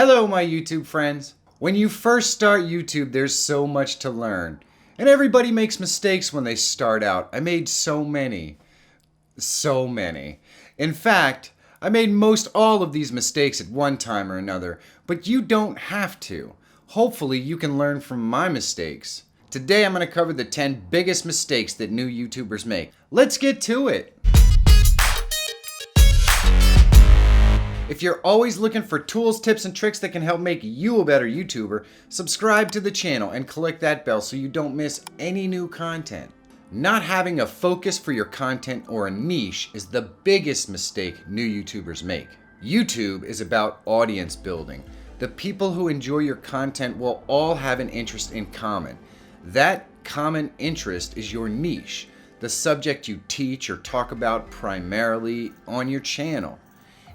Hello, my YouTube friends. When you first start YouTube, there's so much to learn. And everybody makes mistakes when they start out. I made so many. So many. In fact, I made most all of these mistakes at one time or another, but you don't have to. Hopefully, you can learn from my mistakes. Today, I'm going to cover the 10 biggest mistakes that new YouTubers make. Let's get to it. If you're always looking for tools, tips, and tricks that can help make you a better YouTuber, subscribe to the channel and click that bell so you don't miss any new content. Not having a focus for your content or a niche is the biggest mistake new YouTubers make. YouTube is about audience building. The people who enjoy your content will all have an interest in common. That common interest is your niche, the subject you teach or talk about primarily on your channel.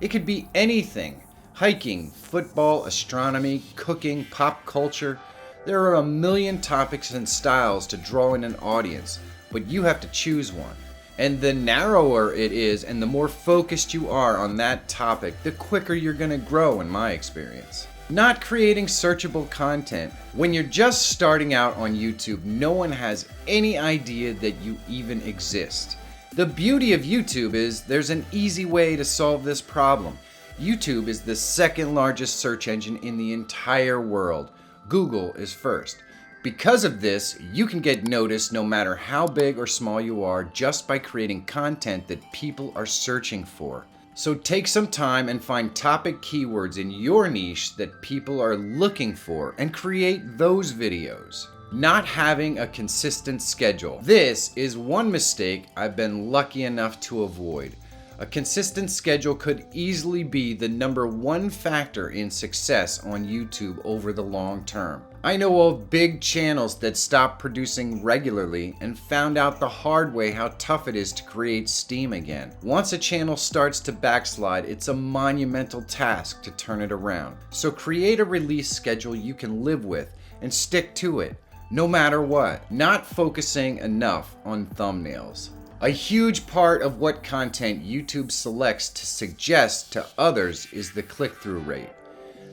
It could be anything: hiking, football, astronomy, cooking, pop culture. There are a million topics and styles to draw in an audience, but you have to choose one. And the narrower it is and the more focused you are on that topic, the quicker you're gonna grow, in my experience. Not creating searchable content. When you're just starting out on YouTube, no one has any idea that you even exist. The beauty of YouTube is there's an easy way to solve this problem. YouTube is the second largest search engine in the entire world. Google is first. Because of this, you can get noticed no matter how big or small you are just by creating content that people are searching for. So take some time and find topic keywords in your niche that people are looking for and create those videos. Not having a consistent schedule. This is one mistake I've been lucky enough to avoid. A consistent schedule could easily be the #1 factor in success on YouTube over the long term. I know of big channels that stopped producing regularly and found out the hard way how tough it is to create steam again. Once a channel starts to backslide, it's a monumental task to turn it around. So create a release schedule you can live with and stick to it, no matter what. Not focusing enough on thumbnails. A huge part of what content YouTube selects to suggest to others is the click-through rate.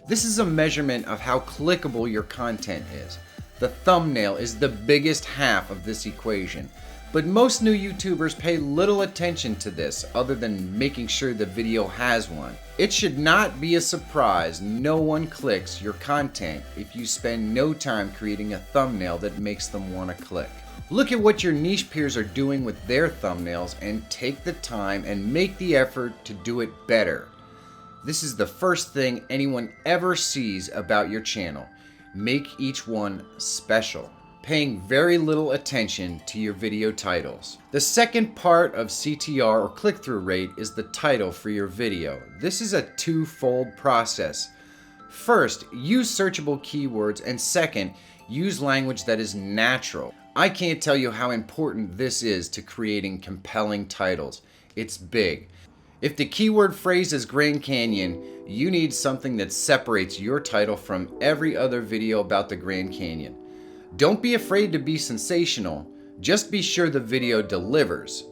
This is a measurement of how clickable your content is. The thumbnail is the biggest half of this equation, but most new YouTubers pay little attention to this other than making sure the video has one. It should not be a surprise no one clicks your content if you spend no time creating a thumbnail that makes them want to click. Look at what your niche peers are doing with their thumbnails and take the time and make the effort to do it better. This is the first thing anyone ever sees about your channel. Make each one special. Paying very little attention to your video titles. The second part of CTR, or click-through rate, is the title for your video. This is a two-fold process. First, use searchable keywords, and second, use language that is natural. I can't tell you how important this is to creating compelling titles. It's big. If the keyword phrase is Grand Canyon, you need something that separates your title from every other video about the Grand Canyon. Don't be afraid to be sensational, just be sure the video delivers.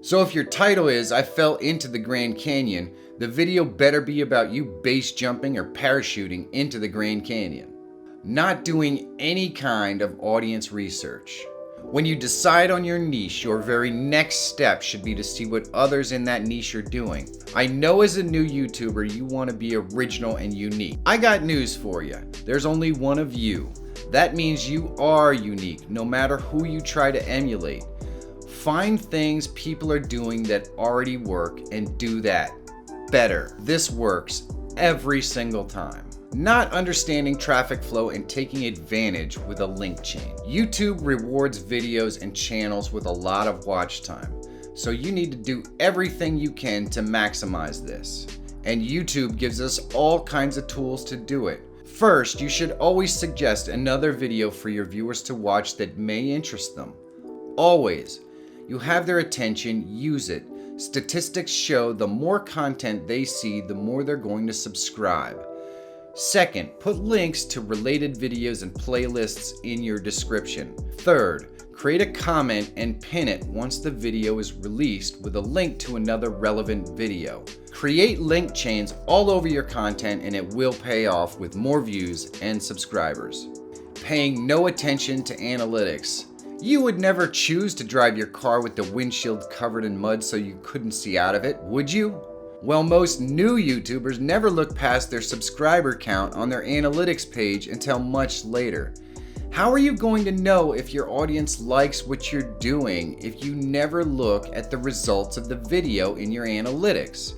So if your title is "I fell into the Grand Canyon," the video better be about you base jumping or parachuting into the Grand Canyon. Not doing any kind of audience research. When you decide on your niche, your very next step should be to see what others in that niche are doing. I know as a new YouTuber you want to be original and unique. I got news for you. There's only one of you. That means you are unique, no matter who you try to emulate. Find things people are doing that already work and do that better. This works every single time. Not understanding traffic flow and taking advantage with a link chain. YouTube rewards videos and channels with a lot of watch time, so you need to do everything you can to maximize this. And YouTube gives us all kinds of tools to do it. First, you should always suggest another video for your viewers to watch that may interest them. Always. You have their attention, use it. Statistics show the more content they see, the more they're going to subscribe. Second, put links to related videos and playlists in your description. Third, create a comment and pin it once the video is released with a link to another relevant video. Create link chains all over your content and it will pay off with more views and subscribers. Paying no attention to analytics. You would never choose to drive your car with the windshield covered in mud so you couldn't see out of it, would you? Well, most new YouTubers never look past their subscriber count on their analytics page until much later. How are you going to know if your audience likes what you're doing if you never look at the results of the video in your analytics?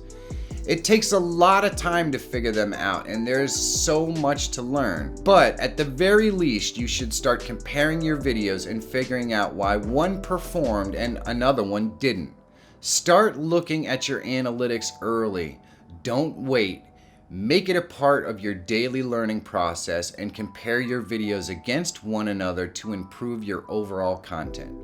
It takes a lot of time to figure them out, and there's so much to learn. But at the very least, you should start comparing your videos and figuring out why one performed and another one didn't. Start looking at your analytics early. Don't wait. Make it a part of your daily learning process and compare your videos against one another to improve your overall content.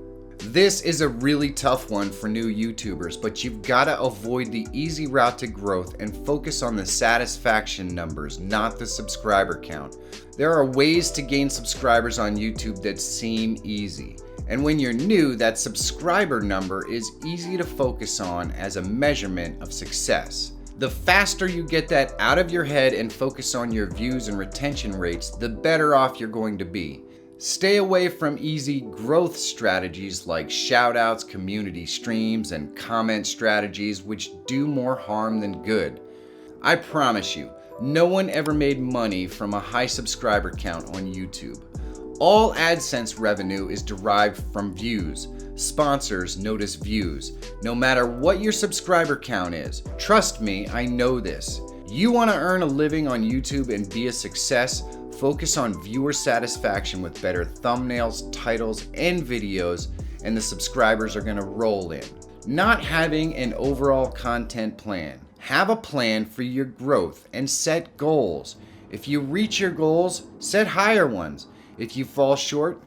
This is a really tough one for new YouTubers, but you've got to avoid the easy route to growth and focus on the satisfaction numbers, not the subscriber count. There are ways to gain subscribers on YouTube that seem easy. And when you're new, that subscriber number is easy to focus on as a measurement of success. The faster you get that out of your head and focus on your views and retention rates, the better off you're going to be. Stay away from easy growth strategies like shoutouts, community streams, and comment strategies which do more harm than good. I promise you, no one ever made money from a high subscriber count on YouTube. All AdSense revenue is derived from views. Sponsors notice views, no matter what your subscriber count is. Trust me, I know this. You want to earn a living on YouTube and be a success? Focus on viewer satisfaction with better thumbnails, titles, and videos, and the subscribers are going to roll in. Not having an overall content plan. Have a plan for your growth and set goals. If you reach your goals, set higher ones. If you fall short,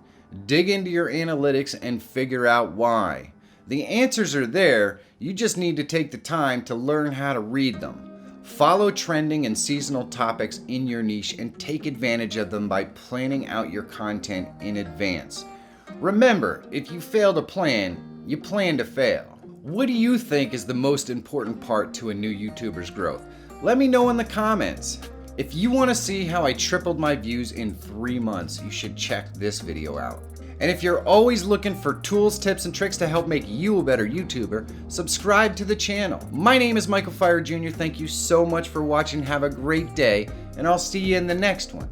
dig into your analytics and figure out why. The answers are there, you just need to take the time to learn how to read them. Follow trending and seasonal topics in your niche and take advantage of them by planning out your content in advance. Remember, if you fail to plan, you plan to fail. What do you think is the most important part to a new YouTuber's growth? Let me know in the comments. If you want to see how I tripled my views in 3 months, you should check this video out. And if you're always looking for tools, tips, and tricks to help make you a better YouTuber, subscribe to the channel. My name is Michael Fire Jr. Thank you so much for watching. Have a great day, and I'll see you in the next one.